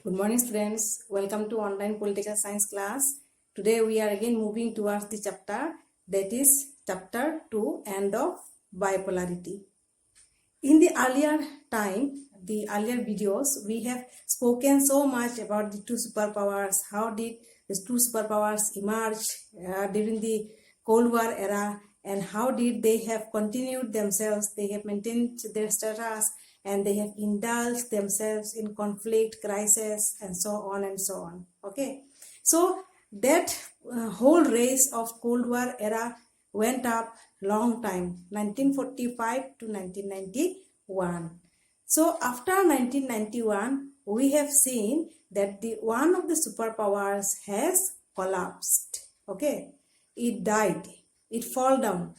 Good morning, students. Welcome to online political science class. Today we are again moving towards the chapter that is chapter 2, end of bipolarity. In the earlier videos, we have spoken so much about the two superpowers. How did these two superpowers emerge during the Cold War era, and how did they have continued themselves? They have maintained their status, and they have indulged themselves in conflict, crisis, and so on and so on. Okay, so that whole race of Cold War era went up long time, 1945 to 1991. So after 1991, we have seen that the one of the superpowers has collapsed. Okay, it died, it fall down.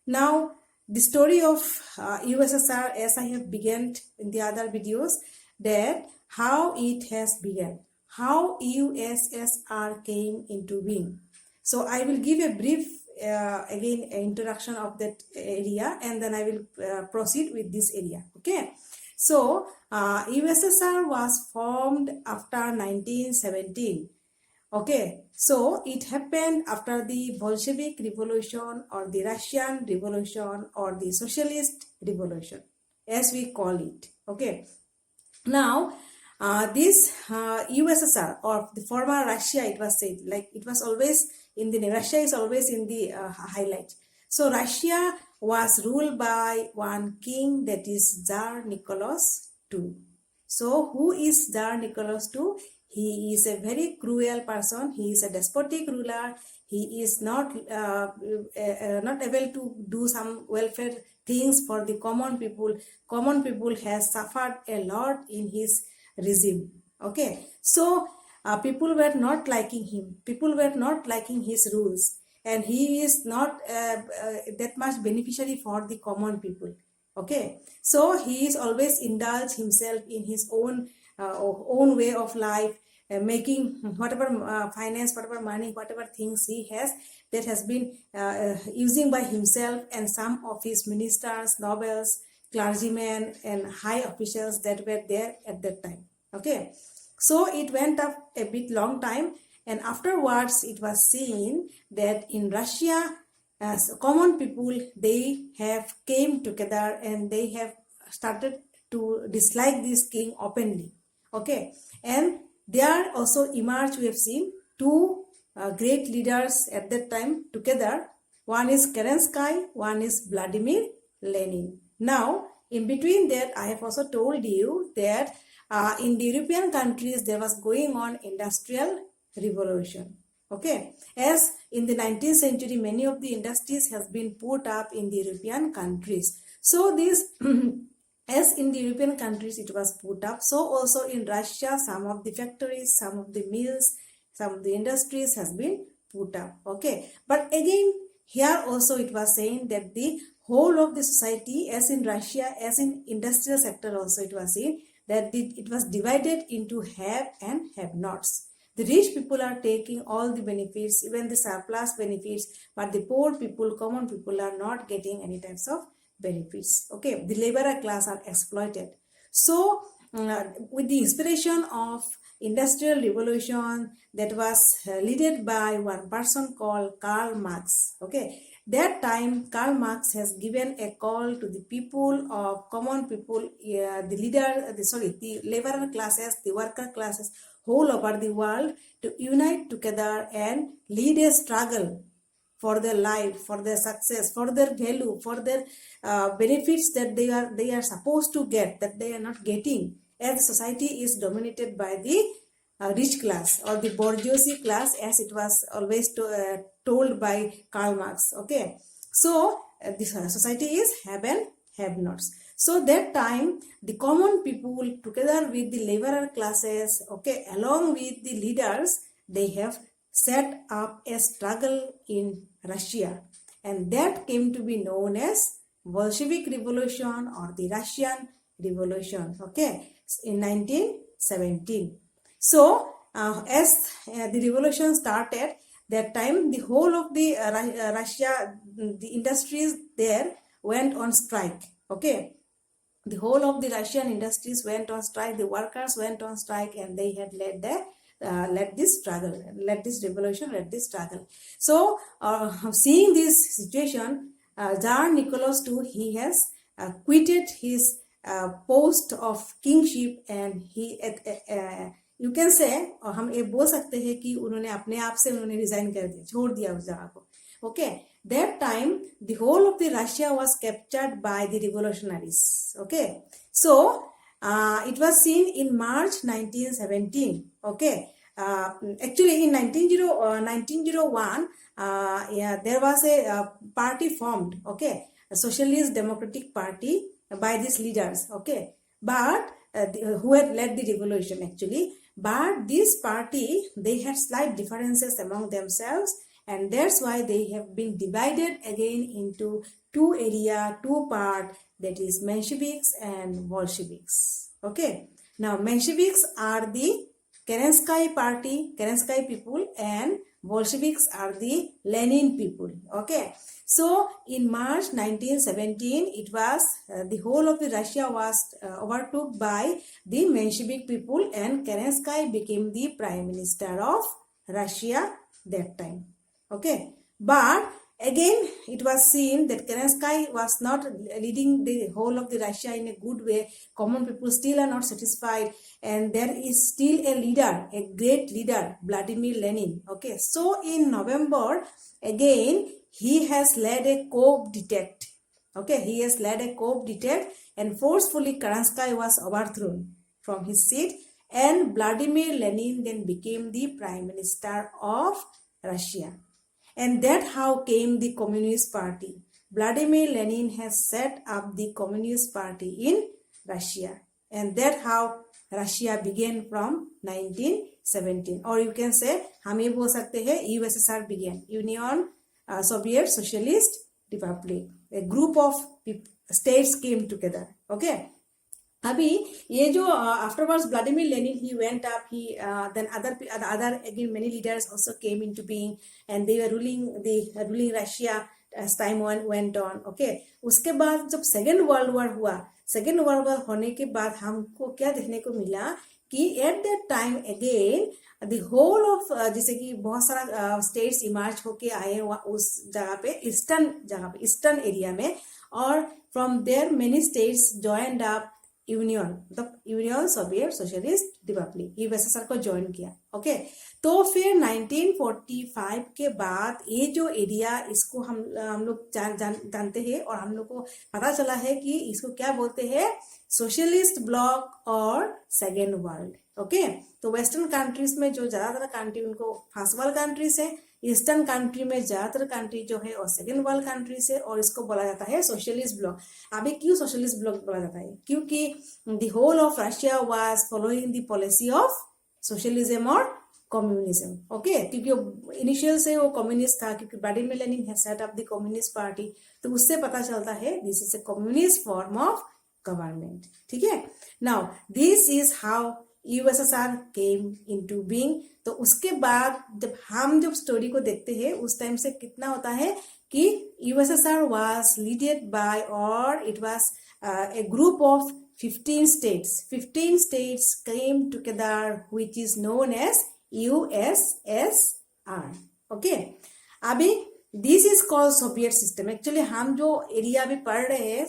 Now the story of USSR, as I have begun in the other videos, that how it has begun, how USSR came into being. So I will give a brief again introduction of that area, and then I will proceed with this area. Okay, so USSR was formed after 1917. Okay, so it happened after the Bolshevik Revolution or the Russian Revolution or the Socialist Revolution, as we call it. Okay, now this USSR or the former Russia, it was said, like it was always in the Russia is always in the highlight. So Russia was ruled by one king, that is Tsar Nicholas II. So who is Tsar Nicholas II? He is a very cruel person. He is a despotic ruler. He is not able to do some welfare things for the common people. Common people has suffered a lot in his regime. Okay, so people were not liking him. People were not liking his rules, and he is not that much beneficiary for the common people. Okay, so he is always indulge himself in his own way of life, making whatever finance, whatever money, whatever things he has, that has been using by himself and some of his ministers, nobles, clergymen, and high officials that were there at that time. Okay, so it went up a bit long time, and afterwards it was seen that in Russia, as common people, they have came together and they have started to dislike this king openly. Okay, and there also emerged, we have seen two great leaders at that time together. One is Kerensky, one is Vladimir Lenin. Now, in between that, I have also told you that in the European countries, there was going on industrial revolution. Okay, as in the 19th century, many of the industries has been put up in the European countries. So this as in the European countries it was put up, so also in Russia some of the factories, some of the mills, some of the industries has been put up. Okay, but again here also it was saying that the whole of the society, as in Russia, as in industrial sector also, it was saying that it was divided into have and have nots. The rich people are taking all the benefits, even the surplus benefits, but the poor people, common people are not getting any types of benefits. Okay, the laborer class are exploited. So with the inspiration of industrial revolution that was led by one person called Karl Marx. Okay, that time Karl Marx has given a call to the people of common people, the laborer classes, the worker classes whole over the world, to unite together and lead a struggle for their life, for their success, for their value, for their benefits that they are supposed to get, that they are not getting, as society is dominated by the rich class or the bourgeoisie class, as it was always told by Karl Marx. Okay, so this society is have and have nots. So that time the common people together with the laborer classes, okay, along with the leaders, they have set up a struggle in Russia, and that came to be known as Bolshevik Revolution or the Russian Revolution. Okay, in 1917. So as the revolution started, that time the whole of the Russia, the industries there went on strike. Okay, the whole of the Russian industries went on strike, the workers went on strike, and they had led this struggle, led this revolution, led this struggle. So, seeing this situation, Tsar Nicholas II, he has quitted his post of kingship, and he you can say, और हम ये बोल सकते हैं कि उन्होंने अपने आप से उन्होंने रिजाइन कर दिया, छोड़ दिया उस जगह को. Okay, that time the whole of the Russia was captured by the revolutionaries. Okay, so it was seen in March 1917. Okay, actually in 1901, there was a party formed. Okay, a Socialist Democratic Party by these leaders. Okay, but who had led the revolution actually. But this party, they had slight differences among themselves, and that's why they have been divided again into two area, two part, that is Mensheviks and Bolsheviks. Okay, now Mensheviks are the Kerensky party, Kerensky people, and Bolsheviks are the Lenin people. Okay, so in March 1917, it was the whole of the Russia was overtook by the Menshevik people, and Kerensky became the prime minister of Russia that time. Okay, but again it was seen that Kerensky was not leading the whole of the Russia in a good way. Common people still are not satisfied, and there is still a leader, a great leader, Vladimir Lenin. Okay, so in November again he has led a coup d'etat. Okay, he has led a coup d'etat, and forcefully Kerensky was overthrown from his seat, and Vladimir Lenin then became the prime minister of Russia. And that how came the Communist Party. Vladimir Lenin has set up the Communist Party in Russia. And that how Russia began from 1917. Or you can say, हम ये बोल सकते हैं USSR began. Union Soviet Socialist Republic. A group of states came together. Okay. अभी ये जो afterwards Vladimir Lenin, he went up, he then other again many leaders also came into being, and they were ruling Russia as time went on. Okay, उसके बाद जब second world war हुआ, second world war होने के बाद हमको क्या देखने को मिला कि at that time again the whole of जैसे कि बहुत सारा states emerge होके आए उस जगह पे ईस्टर्न एरिया में, और from there many states joined up union Soviet socialist Republic, USSR को ज्वाइन किया. ओके, तो फिर 1945 के बाद ये जो एरिया, इसको हम लोग जानते हैं, और हम लोग को पता चला है कि इसको क्या बोलते हैं, सोशलिस्ट ब्लॉक और सेकेंड वर्ल्ड. ओके, तो वेस्टर्न कंट्रीज में जो ज्यादातर कंट्री उनको फर्स्ट वर्ल्ड कंट्रीज है, ईस्टर्न कंट्री में ज्यादातर कंट्री जो है और सेकेंड वर्ल्ड कंट्रीज है, और इसको बोला जाता है सोशलिस्ट ब्लॉक. अभी क्यों सोशलिस्ट ब्लॉक बोला जाता है? क्योंकि the whole of Russia was following the policy of socialism और कम्युनिज्म. ओके, क्योंकि इनिशियल से वो कम्युनिस्ट था, क्योंकि Vladimir Lenin has set up the communist party, तो उससे पता चलता है this is a communist form of government. ठीक है, now this is how USSR came into being. तो उसके बाद जब स्टोरी को देखते हैं उस टाइम से कितना होता है कि यूएसएसआर वाज लीडेड बाय, और it was a group of 15 states. 15 states came together, which is known as USSR. Okay, अभी this is called Soviet system. Actually हम जो एरिया भी पढ़ रहे हैं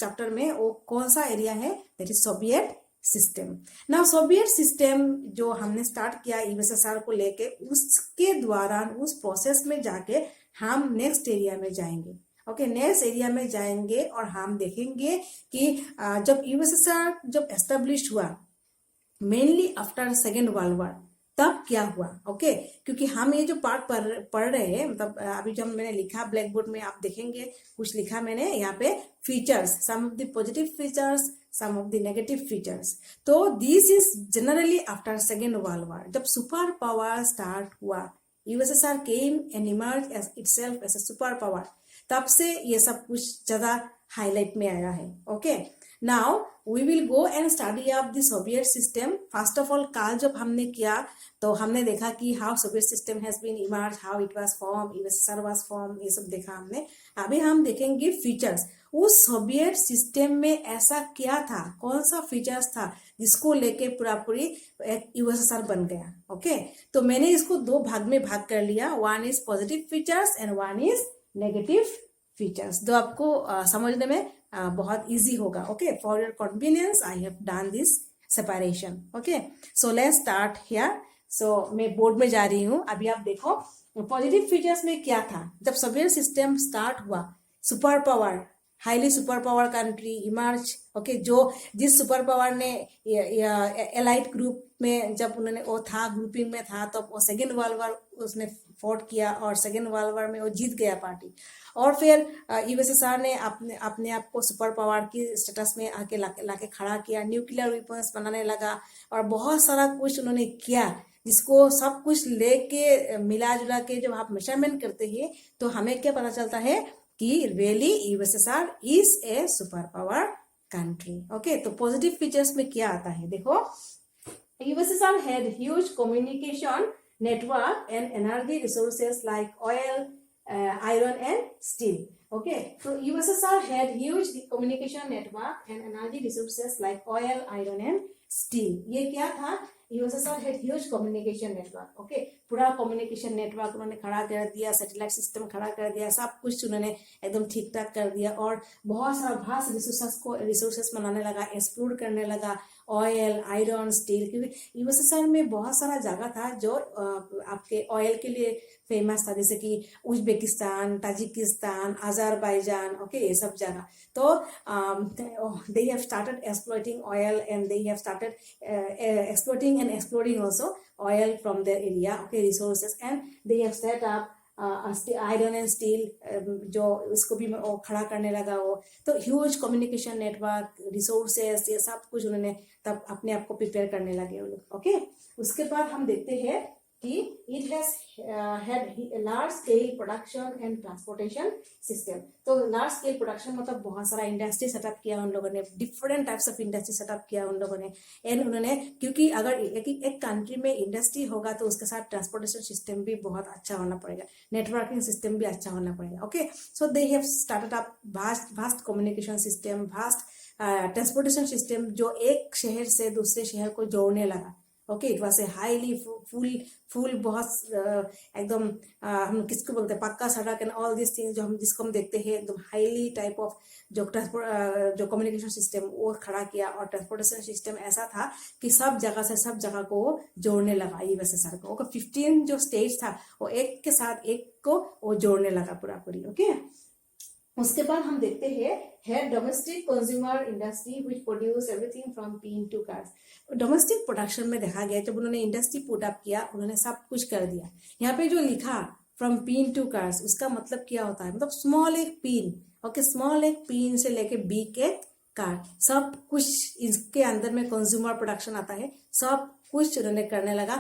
चैप्टर में, वो कौन सा एरिया है? That is Soviet system. Now Soviet system जो हमने स्टार्ट किया यूएसएसआर को लेके, उसके द्वारा उस प्रोसेस में जाके हम नेक्स्ट एरिया में जाएंगे. ओके, नेक्स्ट एरिया में जाएंगे और हम देखेंगे कि जब यूएसएसआर जब एस्टेब्लिश हुआ, mainly after second world war, तब क्या हुआ. ओके, क्योंकि हम ये जो पार्ट पढ़ रहे हैं, मतलब अभी जब मैंने लिखा ब्लैक बोर्ड में, आप देखेंगे कुछ लिखा मैंने यहाँ पे, features, some of the positive features, some of the negative features. तो this is generally after second world war, जब सुपर पावर स्टार्ट हुआ, USSR came and emerge as itself as a super power, तब से ये सब कुछ ज्यादा highlight में आया है. Okay, now we will go and study of the Soviet system. First of all काल जब हमने किया तो हमने देखा कि how Soviet system has been emerge, how it was form, USSR was form, ये सब देखा हमने. अभी हम देखेंगे फीचर्स. उस सोवियत सिस्टम में ऐसा क्या था, कौन सा फीचर्स था जिसको लेके पूरा पूरी यूएसएसआर बन गया. ओके, तो मैंने इसको दो भाग में भाग कर लिया. One is positive features and one is negative features. तो आपको समझने में बहुत इजी होगा. Okay, for your convenience I have done this separation. Okay, so let's start here. So मैं बोर्ड में जा रही हूँ. अभी आप देखो पॉजिटिव फीचर्स में क्या था. जब सोवियत सिस्टम स्टार्ट हुआ, super power, highly super power country emerge. Okay, जो जिस सुपर पावर ने एलाइट ग्रुप में जब उन्होंने वो था, ग्रुपिंग में था, तो वो सेकेंड वर्ल्ड वॉर उसने फॉट किया और सेकेंड वर्ल्ड वॉर में वो जीत गया पार्टी. और फिर यूएसएसआर ने अपने आप को सुपर पावर की स्टेटस में आके लाके खड़ा किया, न्यूक्लियर वेपन्स बनाने लगा और बहुत सारा कुछ उन्होंने किया, जिसको सब कुछ लेके मिला जुला के जब आप मेजरमेंट करते हैं तो हमें क्या पता चलता है कि really USSR is a super power country. Okay, तो पॉजिटिव फीचर्स में क्या आता है देखो. USSR had huge communication network and energy resources like oil, iron and steel. Okay, so USSR had huge communication network and energy resources like oil, iron and steel. ये क्या था? USSR had huge communication network. Okay, पूरा communication network उन्होंने खड़ा कर दिया, satellite system खड़ा कर दिया, सब कुछ उन्होंने एकदम ठीक ठाक कर दिया और बहुत सारा भास्ट रिसोर्सेस बनाने लगा, एक्सप्लोर करने लगा, ऑयल, आयरन, स्टील. क्योंकि यूएसएसआर में बहुत सारा जगह था जो आपके ऑयल के लिए फेमस था, जैसे कि उज्बेकिस्तान, ताजिकिस्तान, अजरबैजान. ओके, ये सब जगह. तो they have started exploiting oil and they have started exploiting and exploring also oil from their area. Okay, resources, and they have set up iron and steel, जो इसको भी वो खड़ा करने लगा वो. तो ह्यूज कम्युनिकेशन नेटवर्क, रिसोर्सेस, ये सब कुछ उन्होंने तब अपने आप को प्रिपेयर करने लगे वो लोग. ओके, उसके बाद हम देखते हैं कि it has had large scale production and transportation system. तो लार्ज स्केल प्रोडक्शन मतलब बहुत सारा इंडस्ट्री सेटअप किया उन लोगों ने, different types of industry setup किया उन लोगों ने. एंड उन्होंने, क्योंकि अगर एक कंट्री में इंडस्ट्री होगा तो उसके साथ ट्रांसपोर्टेशन सिस्टम भी बहुत अच्छा होना पड़ेगा, नेटवर्किंग सिस्टम भी अच्छा होना पड़ेगा. Okay, so they have started up vast communication system, vast transportation system, जो एक शहर से दूसरे शहर को जोड़ने लगा. Okay, it was a highly full बहुत एकदम हम किसको बोलते हैं, पक्का सड़क एंड ऑल दिस थिंग्स जो जिसको हम देखते हैं, एकदम हाईली टाइप ऑफ जो जो कम्युनिकेशन सिस्टम वो खड़ा किया. और ट्रांसपोर्टेशन सिस्टम ऐसा था कि सब जगह से सब जगह को जोड़ने लगा यूएसएसआर को. 15 जो स्टेट्स था वो एक के साथ एक को वो जोड़ने लगा पूरा पूरी. ओके, उसके बाद हम देखते हैं है domestic consumer industry which produce everything from pin to cars. Domestic production में देखा गया, जब उन्होंने इंडस्ट्री पुट अप किया, उन्होंने सब कुछ कर दिया. यहाँ पे जो लिखा फ्रॉम पीन टू कार्स, उसका मतलब क्या होता है, मतलब स्मॉल एक पीन. ओके, स्मॉल एक पीन से लेके बिग एक कार, सब कुछ इसके अंदर में कंज्यूमर प्रोडक्शन आता है. सब कुछ उन्होंने करने लगा.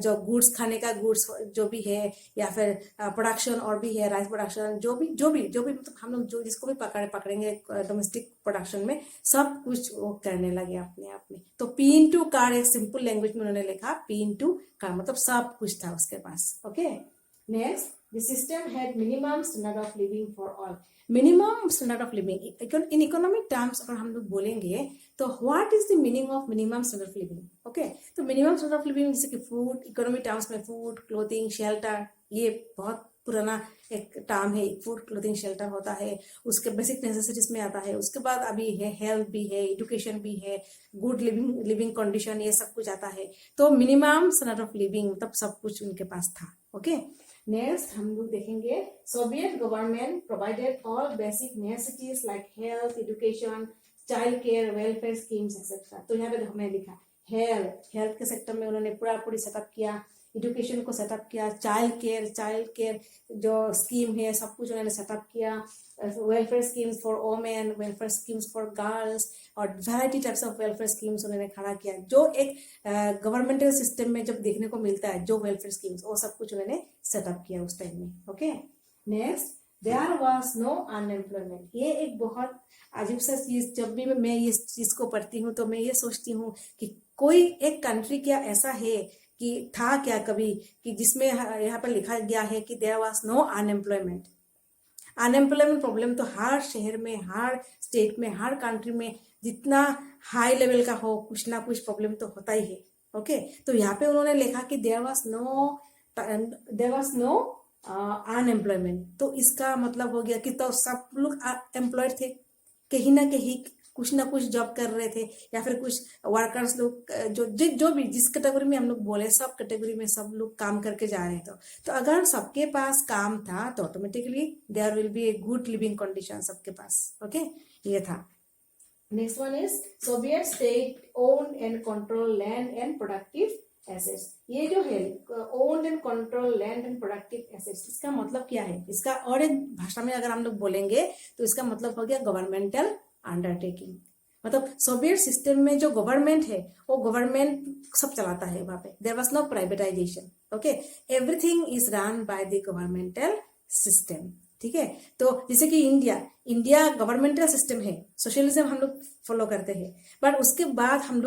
जो गुड्स, खाने का गुड्स जो भी है, या फिर प्रोडक्शन और भी है, राइस प्रोडक्शन, जो भी मतलब हम लोग जो जिसको भी पकड़ेंगे डोमेस्टिक प्रोडक्शन में, सब कुछ वो करने लगे अपने आप में. तो पीन टू कार एक सिंपल लैंग्वेज में उन्होंने लिखा, पीन टू कार मतलब सब कुछ था उसके पास. Okay, next, the system had minimum standard of living for all. Minimum standard of living in economic terms अगर हम लोग बोलेंगे तो what is the meaning of minimum standard of living. Okay, तो मिनिमम स्टैंडर्ड ऑफ लिविंग जैसे कि food, economic terms में food, clothing, shelter, ये बहुत पुराना एक टर्म है. फूड, क्लोथिंग, शेल्टर होता है, उसके बेसिक नेसेसिटीज में आता है. उसके बाद अभी है हेल्थ भी है, एजुकेशन भी है, गुड लिविंग कंडीशन, ये सब कुछ आता है. तो मिनिमम स्टैंडर्ड ऑफ लिविंग मतलब सब कुछ उनके पास था. ओके, नेक्स्ट हम लोग देखेंगे Soviet government provided all basic necessities like health, education, child care, welfare schemes etcetera. तो यहाँ पे हमने लिखा हेल्थ के सेक्टर में उन्होंने पूरी सेटअप किया, एजुकेशन को सेटअप किया, चाइल्ड केयर जो स्कीम है सब कुछ उन्होंने सेटअप किया, welfare schemes for women, welfare schemes for girls और variety types of welfare schemes उन्होंने खड़ा किया. जो एक गवर्नमेंटल सिस्टम में जब देखने को मिलता है, जो वेलफेयर स्कीम्स, वो सब कुछ उन्होंने सेटअप किया उस टाइम में. Okay, next, there was no unemployment. ये एक बहुत अजीब सा चीज, जब भी मैं इस चीज को पढ़ती हूँ तो मैं ये सोचती हूँ कि कोई एक कंट्री क्या ऐसा है कि था क्या कभी कि जिसमें यहाँ पर लिखा गया है कि there was no unemployment. Unemployment problem तो हर शहर में, हर स्टेट में, हर कंट्री में जितना हाई लेवल का हो कुछ ना कुछ प्रॉब्लम तो होता ही है। ओके, तो यहाँ पे उन्होंने लिखा कि देयर वाज नो अनएम्प्लॉयमेंट, तो इसका मतलब हो गया कि तो सब लोग एम्प्लॉयड थे, कहीं ना कहीं कुछ ना कुछ जॉब कर रहे थे, या फिर कुछ वर्कर्स लोग जो भी जिस कैटेगरी में हम लोग बोले, सब कैटेगरी में सब लोग काम करके जा रहे थे। तो अगर सबके पास काम था तो automatically there will be a good living condition सबके पास। ओके, ये था। Next one is Soviet state owned and control land and productive assets. ये जो है owned and control land and productive assets, इसका मतलब क्या है? इसका और एक भाषा में अगर हम लोग बोलेंगे तो इसका मतलब हो गया गवर्नमेंटल अंडरटेकिंग। मतलब सोवियत सिस्टम में जो गवर्नमेंट है वो गवर्नमेंट सब चलाता है वहां पे। There was no privatisation. Okay, everything is run by the governmental system. ठीक है, तो जैसे कि इंडिया गवर्नमेंटल सिस्टम है, सोशलिज्म हम लोग फॉलो करते हैं, बट उसके बाद हम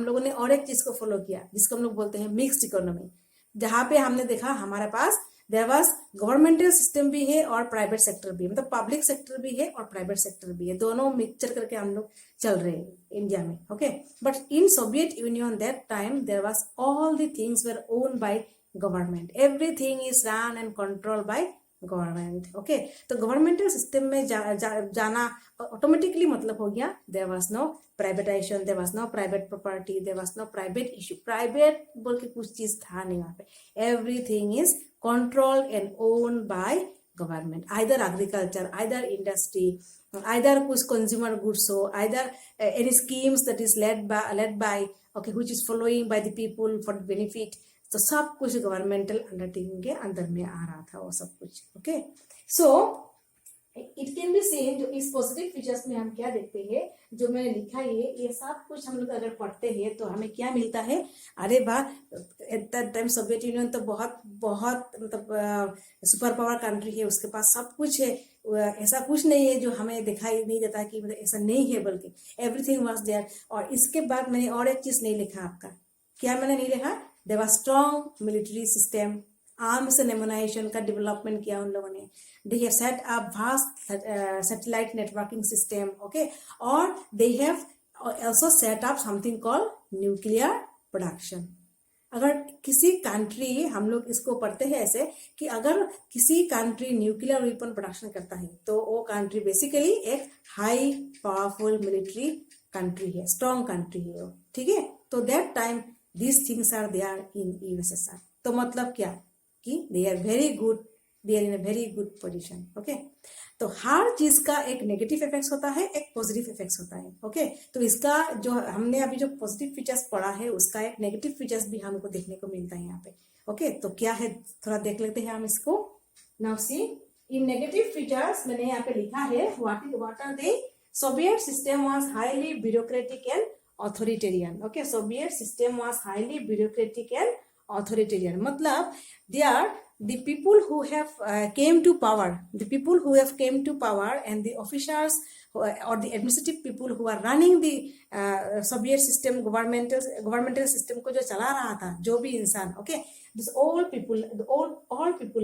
लोगों ने और एक चीज को फॉलो किया जिसको हम लोग बोलते हैं मिक्स्ड इकोनॉमी, जहां पे हमने देखा हमारे पास देयर वाज गवर्नमेंटल सिस्टम भी है और प्राइवेट सेक्टर भी है, मतलब पब्लिक सेक्टर भी है और प्राइवेट सेक्टर भी है, दोनों मिक्सचर करके हम लोग चल रहे हैं इंडिया में। Okay, but in Soviet Union that time there was all the things were owned by government, everything is run and control by government. Okay, तो गवर्नमेंटल सिस्टम में जाना ऑटोमेटिकली मतलब हो गया there was no privatisation, there was no private property, there was no private issue, private बोल के कुछ चीज था नहीं वहां पे। Everything is controlled and owned by government, either agriculture, either industry, either कुछ कंज्यूमर गुड्स हो, either any schemes that is led by okay which is following by the people for benefit. तो सब कुछ गवर्नमेंटल अंडरटेकिंग के अंदर में आ रहा था वो सब कुछ। Okay, so it can be same. जो इस पॉजिटिव फीचर्स में हम क्या देखते हैं, जो मैंने लिखा है ये सब कुछ हम लोग अगर पढ़ते हैं तो हमें क्या मिलता है? अरे वाह, at that time Soviet union तो बहुत बहुत मतलब सुपर पावर कंट्री है, उसके पास सब कुछ है, ऐसा कुछ नहीं है जो हमें दिखाई नहीं देता कि मतलब ऐसा नहीं है, बल्कि एवरीथिंग वाज देयर। और इसके बाद मैंने और एक चीज नहीं लिखा, आपका क्या मैंने नहीं लिखा? There was strong military system, arms and ammunition का डेवलपमेंट किया उन लोगों ने। They have set up vast satellite networking system. Okay, और they have also set up something called nuclear production. अगर किसी कंट्री, हम लोग इसको पढ़ते हैं ऐसे कि अगर किसी कंट्री न्यूक्लियर वेपन प्रोडक्शन करता है तो वो कंट्री बेसिकली एक हाई पावरफुल मिलिट्री कंट्री है, स्ट्रॉन्ग कंट्री है वो। ठीक है, तो that time these things are there in USSR। तो मतलब क्या कि they are very good, they are in a very good position। Okay, तो हर चीज का एक नेगेटिव इफेक्ट्स होता है, एक पॉजिटिव इफेक्ट्स होता है। ओके, तो इसका जो हमने अभी जो पॉजिटिव फीचर्स पढ़ा है उसका एक नेगेटिव फीचर्स भी हमको देखने को मिलता है यहाँ पे। ओके, तो क्या है थोड़ा देख लेते हैं हम इसको। Now see, in negative features मैंने यहाँ पे लिखा है what are they? Soviet system was highly bureaucratic and authoritarian। Okay, Soviet system was highly bureaucratic and authoritarian। मतलब there the people who have came to power, the people who have came to power and the officers or the administrative people who are running the Soviet system, governmental system को जो चला रहा था, जो भी इंसान, okay, this all people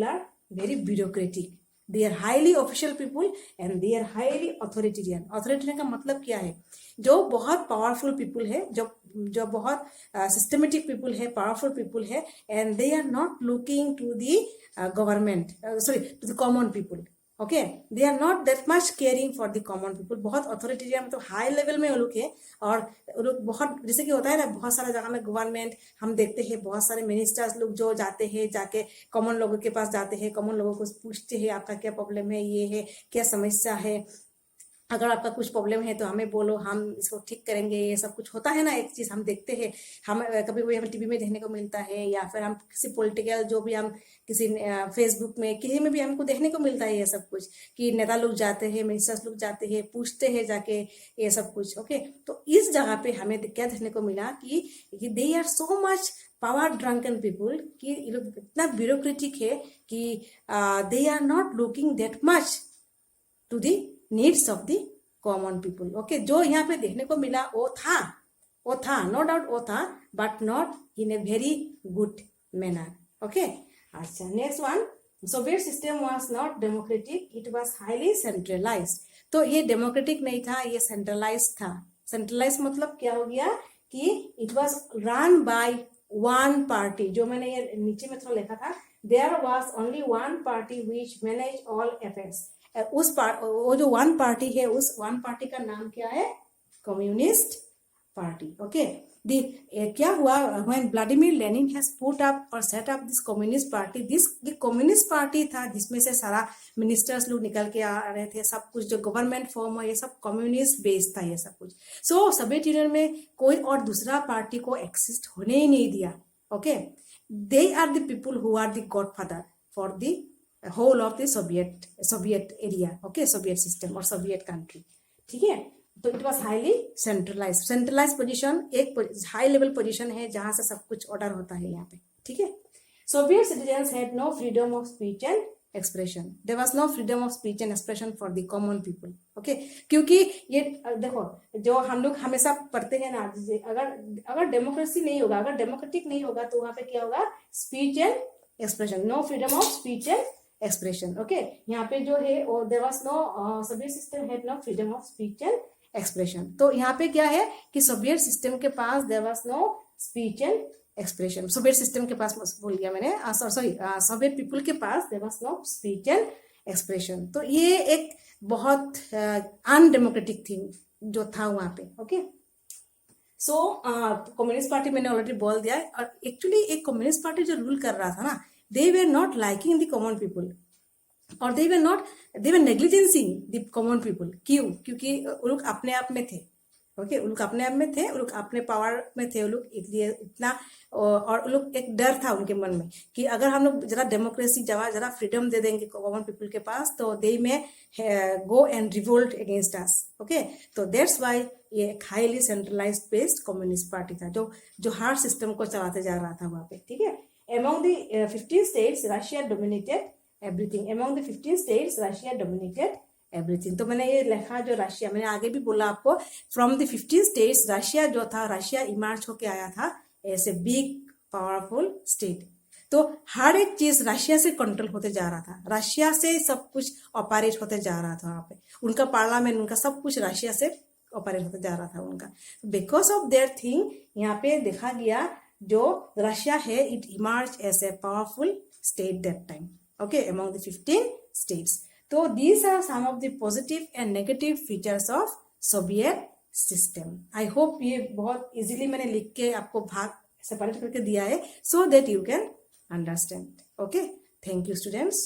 are very bureaucratic, they are highly official people and they are highly authoritarian। authoritarian का मतलब क्या है? जो बहुत पावरफुल पीपल है, जो बहुत सिस्टमेटिक पीपल है, पावरफुल पीपल है, and they are not looking to the government, sorry to the common people. Okay, they are not that much caring for the common people. बहुत अथॉरिटेरियन मतलब high level में वो लोग है, और वो लोग बहुत, जैसे कि होता है ना बहुत सारा जगह में गवर्नमेंट हम देखते हैं, बहुत सारे मिनिस्टर्स लोग जो जाते हैं, जाके कॉमन लोगों के पास जाते हैं, कॉमन लोगों को पूछते हैं आपका क्या प्रॉब्लम है, ये है क्या समस्या है, अगर आपका कुछ प्रॉब्लम है तो हमें बोलो, हम इसको ठीक करेंगे, ये सब कुछ होता है ना। एक चीज हम देखते हैं, हम कभी कभी हमें टीवी में देखने को मिलता है, या फिर हम किसी पॉलिटिकल जो भी हम किसी फेसबुक में किसी में भी हमको देखने को मिलता है ये सब कुछ, कि नेता लोग जाते हैं, मिनिस्टर्स लोग जाते हैं, पूछते हैं जाके ये सब कुछ। ओके, तो इस जगह पे हमें क्या देखने को मिला कि they are so much power drunken people, कि ये लोग इतना ब्यूरोक्रेटिक है कि they are not looking that much to the needs of the common people. Okay, जो यहाँ पे देखने को मिला वो था नो डाउट वो था, but not in a very good manner. Okay, अच्छा next one, Soviet system was not democratic, it was highly centralised. तो ये डेमोक्रेटिक नहीं था, ये सेंट्रलाइज था। सेंट्रलाइज मतलब क्या हो गया कि it was run by one party. जो मैंने ये नीचे में थोड़ा लिखा था, there was only one party which manage all affairs. वो जो वन पार्टी है, उस वन पार्टी का नाम क्या है? Communist party. ओके, क्या हुआ when Vladimir Lenin has put up और set up this communist party, this communist party था जिसमें से सारा मिनिस्टर्स लोग निकल के आ रहे थे, सब कुछ जो गवर्नमेंट फॉर्म है ये सब कम्युनिस्ट बेस्ड था ये सब कुछ। सो सोवियत यूनियन में कोई और दूसरा पार्टी को एक्सिस्ट होने ही नहीं दिया। Okay, they are the people who are the godfather for the whole of the Soviet area. Okay, Soviet system और सोवियत कंट्री। ठीक है, तो it was highly centralise position, एक हाई लेवल पोजिशन है जहां से सब कुछ ऑर्डर होता है यहाँ पे। ठीक है, Soviet citizens had no freedom of speech and expression, there was no freedom of speech and expression for the common people. Okay, क्योंकि ये देखो, जो हम लोग हमेशा पढ़ते हैं ना, अगर डेमोक्रेसी नहीं होगा, अगर डेमोक्रेटिक नहीं होगा, तो वहां पे क्या होगा? Speech and expression, no freedom of speech and expression. Okay, यहाँ पे जो है there was no, Soviet system had no freedom of speech and expression. तो यहाँ पे क्या है कि सोवियत सिस्टम के पास there was no speech and expression. Soviet system के पास, बोल गया मैंने, सॉरी, सोवियत पीपल के पास there was no speech and expression. तो ये एक बहुत अनडेमोक्रेटिक थिंग जो था वहां पे। ओके, सो कम्युनिस्ट पार्टी मैंने ऑलरेडी बोल दिया है, और एक्चुअली एक कम्युनिस्ट पार्टी जो रूल कर रहा था ना, they were not liking the common people, और they were neglecting the common people. क्यों? क्योंकि वो लोग अपने आप में थे। ओके, उन लोग अपने आप में थे, उन लोग अपने पावर में थे, उन लोग इसलिए इतना, और उन लोग एक डर था उनके मन में कि अगर हम लोग जरा डेमोक्रेसी जरा फ्रीडम दे देंगे कॉमन पीपल के पास, तो दे में go and revolt against us. Okay, तो दैट्स वाई ये एक highly centralised based communist party था, जो हार्ड सिस्टम को चलाते जा रहा था वहां पे। ठीक है, among the 15 states Russia dominated everything, among the 15 states Russia dominated everything। तो मैंने ये लिखा, जो रशिया, मैंने आगे भी बोला आपको, फ्रॉम द 15 स्टेट्स रशिया जो था, रशिया इमर्ज होके आया था as a big powerful state. तो हर एक चीज रशिया से कंट्रोल होते जा रहा था, रशिया से सब कुछ ऑपरेट होते जा रहा था वहां पे। उनका पार्लियामेंट, उनका सब कुछ रशिया से ऑपरेट होते जा रहा था उनका। बिकॉज ऑफ देयर थिंग यहाँ पे देखा गया, जो रशिया है, it emerge as a powerful state that time. Okay, among the 15 states. तो these are some of the positive and negative features of Soviet system. I hope ये बहुत easily मैंने लिख के आपको भाग सेपरेट करके दिया है, so that you can understand. Okay, thank you students.